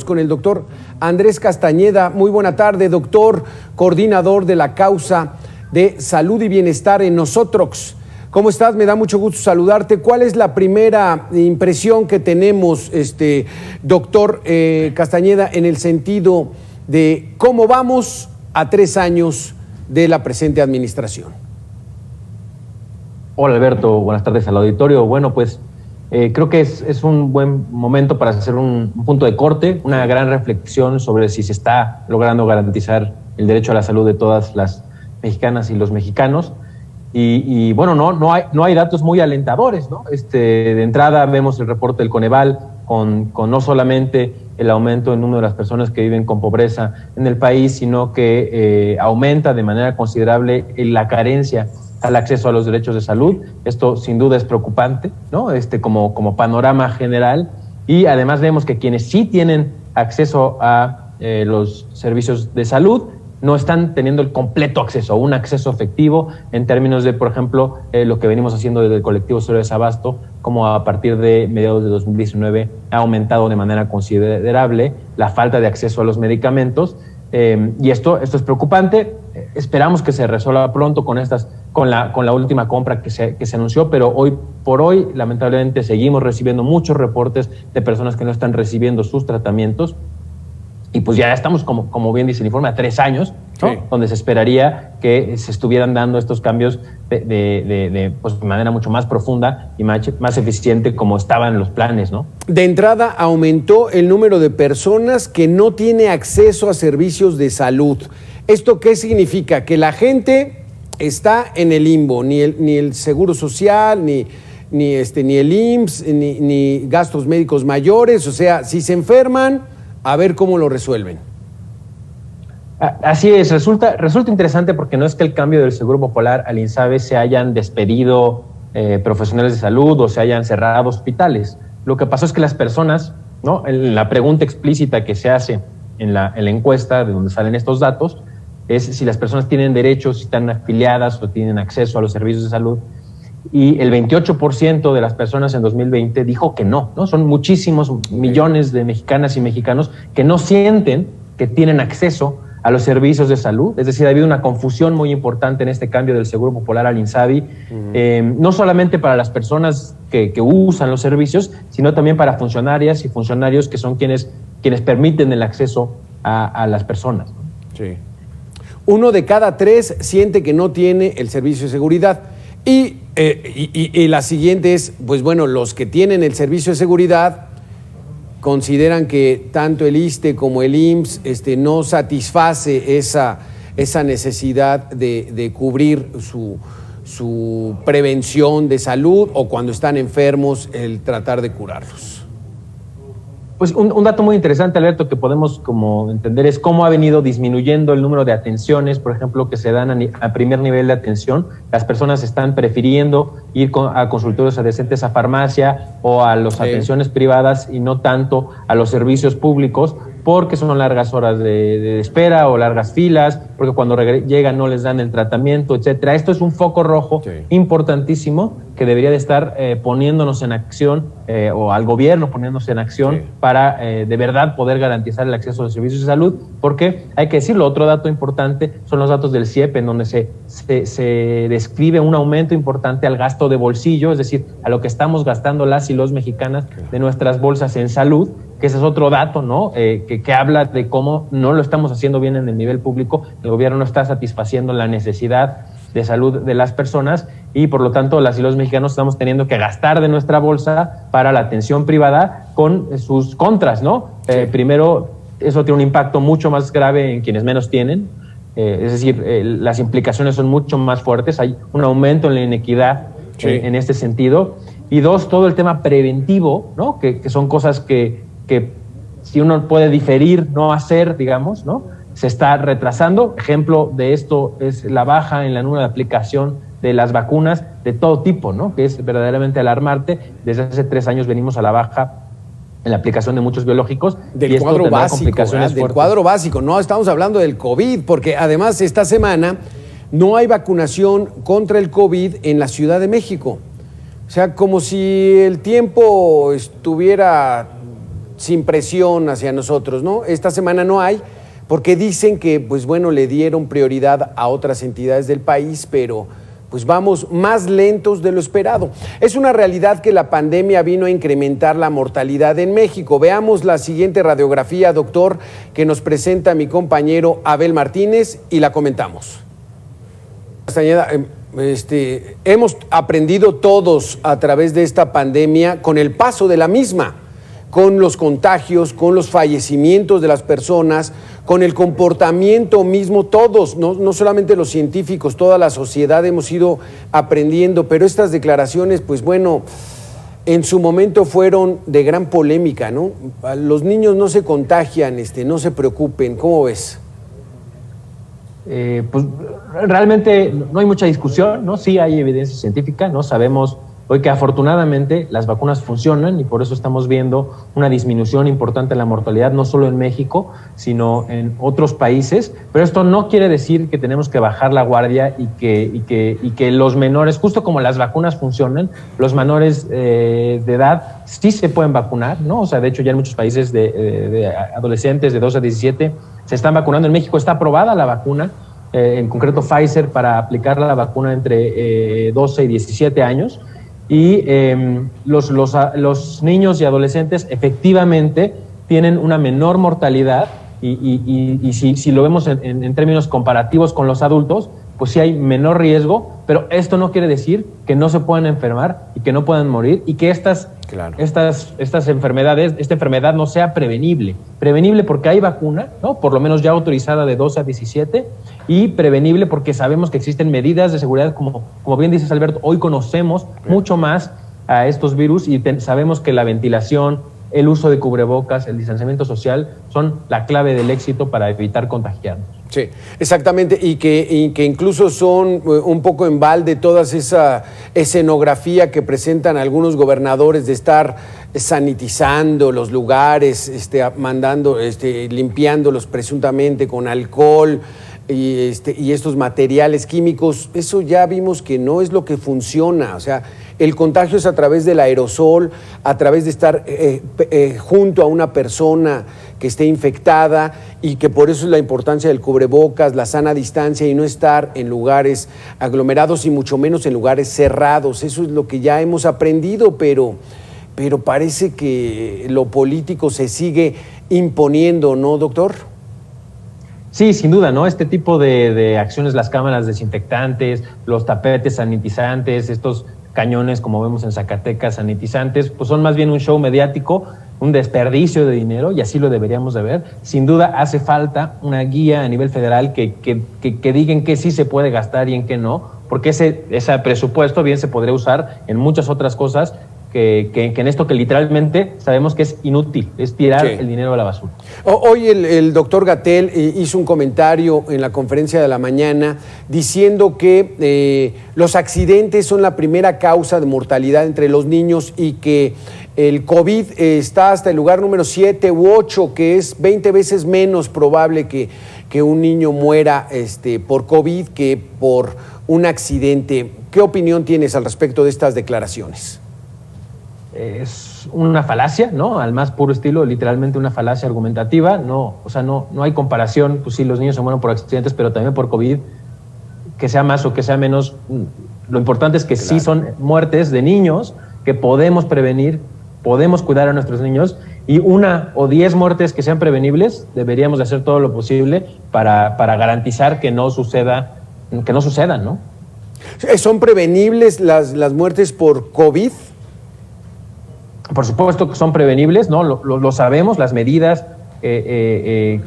con el doctor Andrés Castañeda. Muy buena tarde, doctor, coordinador de la causa de salud y bienestar en Nosotros. ¿Cómo estás? Me da mucho gusto saludarte. ¿Cuál es la primera impresión que tenemos, doctor Castañeda, en el sentido de cómo vamos a 3 años de la presente administración? Hola Alberto, buenas tardes al auditorio. Bueno, pues creo que es un buen momento para hacer un punto de corte, una gran reflexión sobre si se está logrando garantizar el derecho a la salud de todas las mexicanas y los mexicanos. Y bueno, no hay datos muy alentadores, ¿no? De entrada vemos el reporte del Coneval con no solamente el aumento del número de las personas que viven con pobreza en el país, sino que aumenta de manera considerable la carencia al acceso a los derechos de salud. Esto sin duda es preocupante, ¿no? Como panorama general. Y además vemos que quienes sí tienen acceso a los servicios de salud no están teniendo el completo acceso, un acceso efectivo en términos de, por ejemplo, lo que venimos haciendo desde el colectivo Cero Desabasto, como a partir de mediados de 2019 ha aumentado de manera considerable la falta de acceso a los medicamentos. Y esto es preocupante. Esperamos que se resuelva pronto con la última compra que se anunció, pero hoy por hoy lamentablemente seguimos recibiendo muchos reportes de personas que no están recibiendo sus tratamientos. Y pues ya estamos, como bien dice el informe, a 3 años, ¿no? Sí. Donde se esperaría que se estuvieran dando estos cambios de manera mucho más profunda y más eficiente, como estaban en los planes, ¿no? De entrada, aumentó el número de personas que no tiene acceso a servicios de salud. ¿Esto qué significa? Que la gente está en el limbo, ni el Seguro Social, ni el IMSS, ni gastos médicos mayores. O sea, si se enferman, a ver cómo lo resuelven. Así es, resulta interesante porque no es que el cambio del Seguro Popular al INSABI se hayan despedido profesionales de salud o se hayan cerrado hospitales. Lo que pasó es que las personas, ¿no? En la pregunta explícita que se hace en la encuesta de donde salen estos datos es si las personas tienen derechos, si están afiliadas o tienen acceso a los servicios de salud. Y el 28% de las personas en 2020 dijo que no, ¿no? Son muchísimos millones de mexicanas y mexicanos que no sienten que tienen acceso a los servicios de salud. Es decir, ha habido una confusión muy importante en este cambio del Seguro Popular al INSABI, no solamente para las personas que usan los servicios, sino también para funcionarias y funcionarios que son quienes permiten el acceso a las personas, ¿no? Sí. 1 de cada 3 siente que no tiene el servicio de seguridad. Y la siguiente es, pues bueno, los que tienen el servicio de seguridad consideran que tanto el ISSSTE como el IMSS no satisface esa necesidad de cubrir su prevención de salud, o cuando están enfermos el tratar de curarlos. Pues un dato muy interesante, Alberto, que podemos como entender es cómo ha venido disminuyendo el número de atenciones, por ejemplo, que se dan a primer nivel de atención. Las personas están prefiriendo ir a consultorios adyacentes a farmacia o a las atenciones privadas y no tanto a los servicios públicos, porque son largas horas de espera o largas filas, porque cuando llegan no les dan el tratamiento, etcétera. Esto es un foco rojo importantísimo que debería de estar poniéndonos en acción, o al gobierno poniéndose en acción para de verdad poder garantizar el acceso a los servicios de salud, porque hay que decirlo, otro dato importante son los datos del CIEP, en donde se describe un aumento importante al gasto de bolsillo, es decir, a lo que estamos gastando las y los mexicanas de nuestras bolsas en salud, que ese es otro dato, ¿no? Que habla de cómo no lo estamos haciendo bien en el nivel público, el gobierno no está satisfaciendo la necesidad de salud de las personas y por lo tanto las y los mexicanos estamos teniendo que gastar de nuestra bolsa para la atención privada con sus contras, ¿no? Primero, eso tiene un impacto mucho más grave en quienes menos tienen, es decir, las implicaciones son mucho más fuertes, hay un aumento en la inequidad en este sentido. Y 2, todo el tema preventivo, ¿no? Que son cosas que si uno puede diferir, no hacer, digamos, ¿no? Se está retrasando. Ejemplo de esto es la baja en la número de aplicación de las vacunas de todo tipo, ¿no? Que es verdaderamente alarmante. Desde hace 3 años venimos a la baja en la aplicación de muchos biológicos. Del cuadro básico, del cuadro básico. No estamos hablando del COVID, porque además esta semana no hay vacunación contra el COVID en la Ciudad de México. O sea, como si el tiempo estuviera sin presión hacia nosotros, ¿no? Esta semana no hay, porque dicen que, pues bueno, le dieron prioridad a otras entidades del país, pero pues vamos más lentos de lo esperado. Es una realidad que la pandemia vino a incrementar la mortalidad en México. Veamos la siguiente radiografía, doctor, que nos presenta mi compañero Abel Martínez y la comentamos. Castañeda, hemos aprendido todos a través de esta pandemia con el paso de la misma, con los contagios, con los fallecimientos de las personas, con el comportamiento mismo, todos, no solamente los científicos, toda la sociedad hemos ido aprendiendo, pero estas declaraciones, pues bueno, en su momento fueron de gran polémica, ¿no? Los niños no se contagian, no se preocupen, ¿cómo ves? Pues realmente no hay mucha discusión, ¿no? Sí hay evidencia científica, ¿no? Sabemos hoy que afortunadamente las vacunas funcionan y por eso estamos viendo una disminución importante en la mortalidad, no solo en México, sino en otros países. Pero esto no quiere decir que tenemos que bajar la guardia y que los menores, justo como las vacunas funcionan, los menores de edad sí se pueden vacunar, ¿no? O sea, de hecho ya en muchos países de adolescentes de 12 a 17 se están vacunando. En México está aprobada la vacuna, en concreto Pfizer, para aplicar la vacuna entre 12 y 17 años. Y los niños y adolescentes efectivamente tienen una menor mortalidad y si lo vemos en términos comparativos con los adultos, pues sí hay menor riesgo, pero esto no quiere decir que no se puedan enfermar y que no puedan morir y que estas enfermedades, esta enfermedad no sea prevenible. Prevenible porque hay vacuna, ¿no? Por lo menos ya autorizada de 12 a 17, y prevenible porque sabemos que existen medidas de seguridad, como bien dices, Alberto, hoy conocemos mucho más a estos virus y sabemos que la ventilación, el uso de cubrebocas, el distanciamiento social son la clave del éxito para evitar contagiarnos. Sí, exactamente, y que incluso son un poco en balde toda esa escenografía que presentan algunos gobernadores de estar sanitizando los lugares, limpiándolos presuntamente con alcohol y estos materiales químicos. Eso ya vimos que no es lo que funciona. O sea, el contagio es a través del aerosol, a través de estar junto a una persona que esté infectada, y que por eso es la importancia del cubrebocas, la sana distancia y no estar en lugares aglomerados y mucho menos en lugares cerrados. Eso es lo que ya hemos aprendido, pero parece que lo político se sigue imponiendo, ¿no, doctor? Sí, sin duda, ¿no? Este tipo de acciones, las cámaras desinfectantes, los tapetes sanitizantes, estos cañones, como vemos en Zacatecas, sanitizantes, pues son más bien un show mediático, un desperdicio de dinero, y así lo deberíamos de ver. Sin duda hace falta una guía a nivel federal que digan que sí se puede gastar y en qué no, porque ese presupuesto bien se podría usar en muchas otras cosas que en esto que literalmente sabemos que es inútil, es tirar el dinero a la basura. Hoy el doctor Gatell hizo un comentario en la conferencia de la mañana diciendo que los accidentes son la primera causa de mortalidad entre los niños y que el COVID está hasta el lugar número 7 u 8, que es 20 veces menos probable que un niño muera por COVID que por un accidente. ¿Qué opinión tienes al respecto de estas declaraciones? Es una falacia, ¿no? Al más puro estilo, literalmente una falacia argumentativa. No hay comparación. Pues sí, los niños se mueren por accidentes, pero también por COVID, que sea más o que sea menos. Lo importante es que sí son muertes de niños que podemos prevenir, podemos cuidar a nuestros niños, y 1 o 10 muertes que sean prevenibles, deberíamos de hacer todo lo posible para garantizar que no sucedan, ¿no? ¿Son prevenibles las muertes por COVID? Por supuesto que son prevenibles, ¿no? Lo sabemos, las medidas,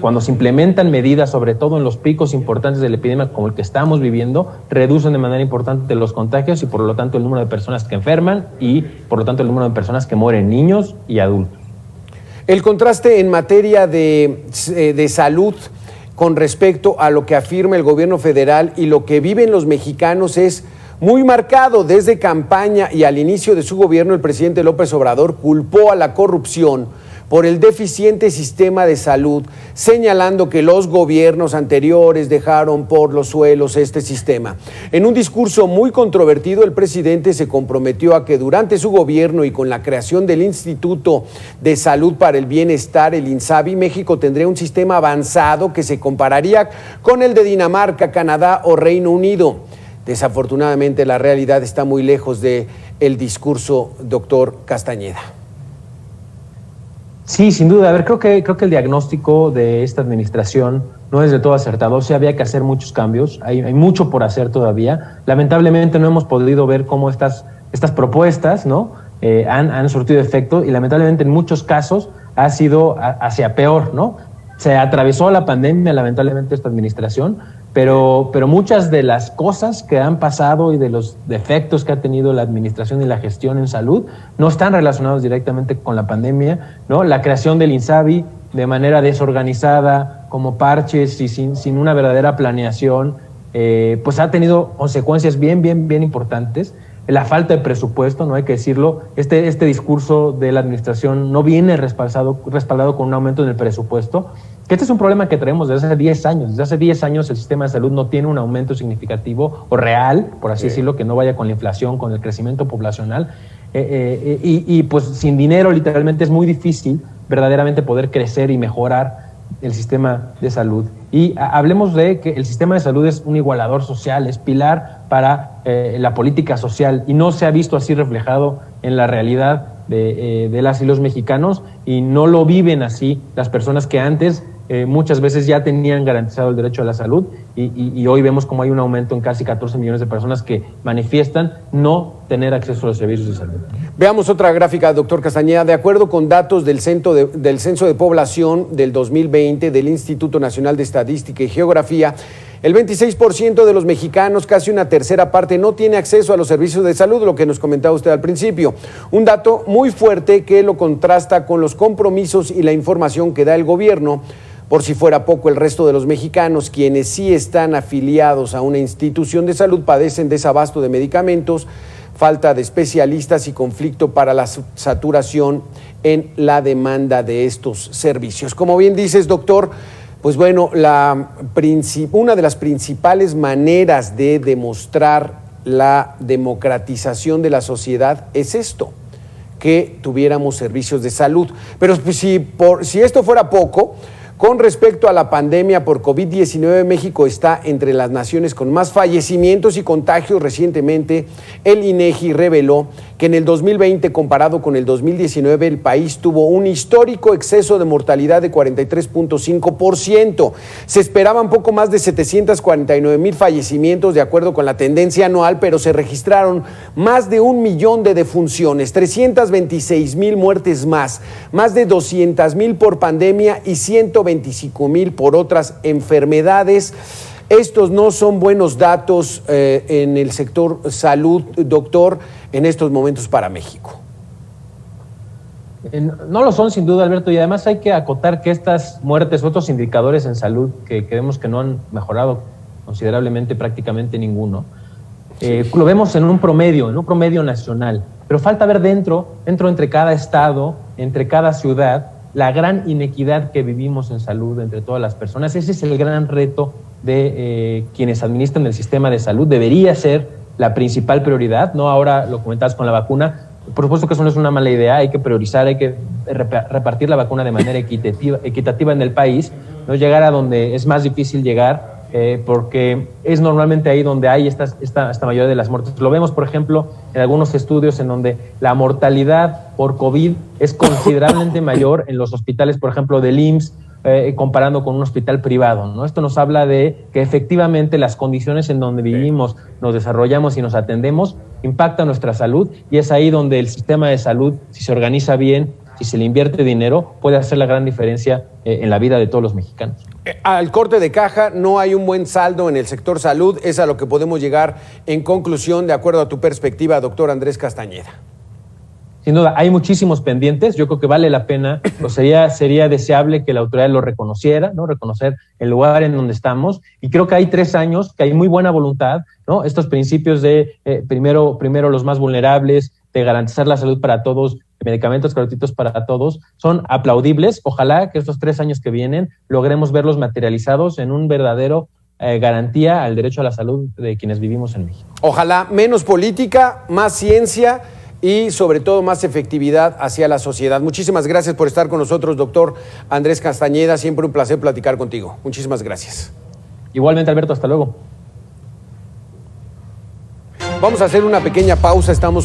cuando se implementan medidas, sobre todo en los picos importantes de la epidemia como el que estamos viviendo, reducen de manera importante los contagios y por lo tanto el número de personas que enferman y por lo tanto el número de personas que mueren, niños y adultos. El contraste en materia de salud con respecto a lo que afirma el gobierno federal y lo que viven los mexicanos es muy marcado. Desde campaña y al inicio de su gobierno, el presidente López Obrador culpó a la corrupción por el deficiente sistema de salud, señalando que los gobiernos anteriores dejaron por los suelos este sistema. En un discurso muy controvertido, el presidente se comprometió a que durante su gobierno y con la creación del Instituto de Salud para el Bienestar, el INSABI, México tendría un sistema avanzado que se compararía con el de Dinamarca, Canadá o Reino Unido. Desafortunadamente, la realidad está muy lejos del discurso, doctor Castañeda. Sí, sin duda. A ver, creo que el diagnóstico de esta administración no es del todo acertado. O sea, había que hacer muchos cambios. Hay mucho por hacer todavía. Lamentablemente no hemos podido ver cómo estas propuestas, ¿no? han surtido efecto, y lamentablemente en muchos casos ha sido hacia peor, ¿no? Se atravesó la pandemia, lamentablemente, esta administración, pero muchas de las cosas que han pasado y de los defectos que ha tenido la administración y la gestión en salud no están relacionados directamente con la pandemia, ¿no? La creación del INSABI de manera desorganizada, como parches y sin una verdadera planeación, pues ha tenido consecuencias bien importantes. La falta de presupuesto, no hay que decirlo, este discurso de la administración no viene respaldado con un aumento en el presupuesto, que este es un problema que traemos desde hace 10 años. Desde hace 10 años el sistema de salud no tiene un aumento significativo o real, por así decirlo, que no vaya con la inflación, con el crecimiento poblacional, y pues sin dinero literalmente es muy difícil verdaderamente poder crecer y mejorar el sistema de salud. Y hablemos de que el sistema de salud es un igualador social, es pilar para la política social, y no se ha visto así reflejado en la realidad de las y los mexicanos, y no lo viven así las personas que antes muchas veces ya tenían garantizado el derecho a la salud, y hoy vemos como hay un aumento en casi 14 millones de personas que manifiestan no tener acceso a los servicios de salud. Veamos otra gráfica, doctor Castañeda. De acuerdo con datos del Censo de Población del 2020 del Instituto Nacional de Estadística y Geografía, el 26% de los mexicanos, casi una tercera parte, no tiene acceso a los servicios de salud, lo que nos comentaba usted al principio. Un dato muy fuerte que lo contrasta con los compromisos y la información que da el gobierno. Por si fuera poco, el resto de los mexicanos, quienes sí están afiliados a una institución de salud, padecen desabasto de medicamentos, falta de especialistas y conflicto para la saturación en la demanda de estos servicios. Como bien dices, doctor, pues bueno, una de las principales maneras de demostrar la democratización de la sociedad es esto, que tuviéramos servicios de salud. Pero pues, si esto fuera poco, con respecto a la pandemia por COVID-19, México está entre las naciones con más fallecimientos y contagios. Recientemente, el INEGI reveló que en el 2020, comparado con el 2019, el país tuvo un histórico exceso de mortalidad de 43.5%. Se esperaban poco más de 749,000 fallecimientos, de acuerdo con la tendencia anual, pero se registraron más de 1 millón de defunciones, 326,000 muertes más de 200,000 por pandemia y 125,000 por otras enfermedades. Estos no son buenos datos en el sector salud, doctor, en estos momentos para México. No lo son, sin duda, Alberto, y además hay que acotar que estas muertes, otros indicadores en salud que vemos que no han mejorado considerablemente, prácticamente ninguno, lo vemos en un promedio nacional, pero falta ver dentro entre cada estado, entre cada ciudad, la gran inequidad que vivimos en salud entre todas las personas. Ese es el gran reto de quienes administran el sistema de salud. Debería ser la principal prioridad, ¿no? Ahora lo comentabas con la vacuna. Por supuesto que eso no es una mala idea, hay que priorizar, hay que repartir la vacuna de manera equitativa en el país, no llegar a donde es más difícil llegar, porque es normalmente ahí donde hay esta mayoría de las muertes. Lo vemos, por ejemplo, en algunos estudios en donde la mortalidad por COVID es considerablemente mayor en los hospitales, por ejemplo, del IMSS, comparando con un hospital privado, ¿no? Esto nos habla de que efectivamente las condiciones en donde vivimos, nos desarrollamos y nos atendemos impactan nuestra salud, y es ahí donde el sistema de salud, si se organiza bien, si se le invierte dinero, puede hacer la gran diferencia en la vida de todos los mexicanos. Al corte de caja, no hay un buen saldo en el sector salud, es a lo que podemos llegar en conclusión, de acuerdo a tu perspectiva, doctor Andrés Castañeda. Sin duda, hay muchísimos pendientes. Yo creo que vale la pena, o sería deseable que la autoridad lo reconociera, ¿no? Reconocer el lugar en donde estamos. Y creo que hay 3 años, que hay muy buena voluntad, ¿no? Estos principios de primero los más vulnerables, de garantizar la salud para todos, medicamentos gratuitos para todos, son aplaudibles. Ojalá que estos 3 años que vienen logremos verlos materializados en un verdadero garantía al derecho a la salud de quienes vivimos en México. Ojalá menos política, más ciencia y sobre todo más efectividad hacia la sociedad. Muchísimas gracias por estar con nosotros, doctor Andrés Castañeda. Siempre un placer platicar contigo. Muchísimas gracias. Igualmente, Alberto, hasta luego. Vamos a hacer una pequeña pausa. Estamos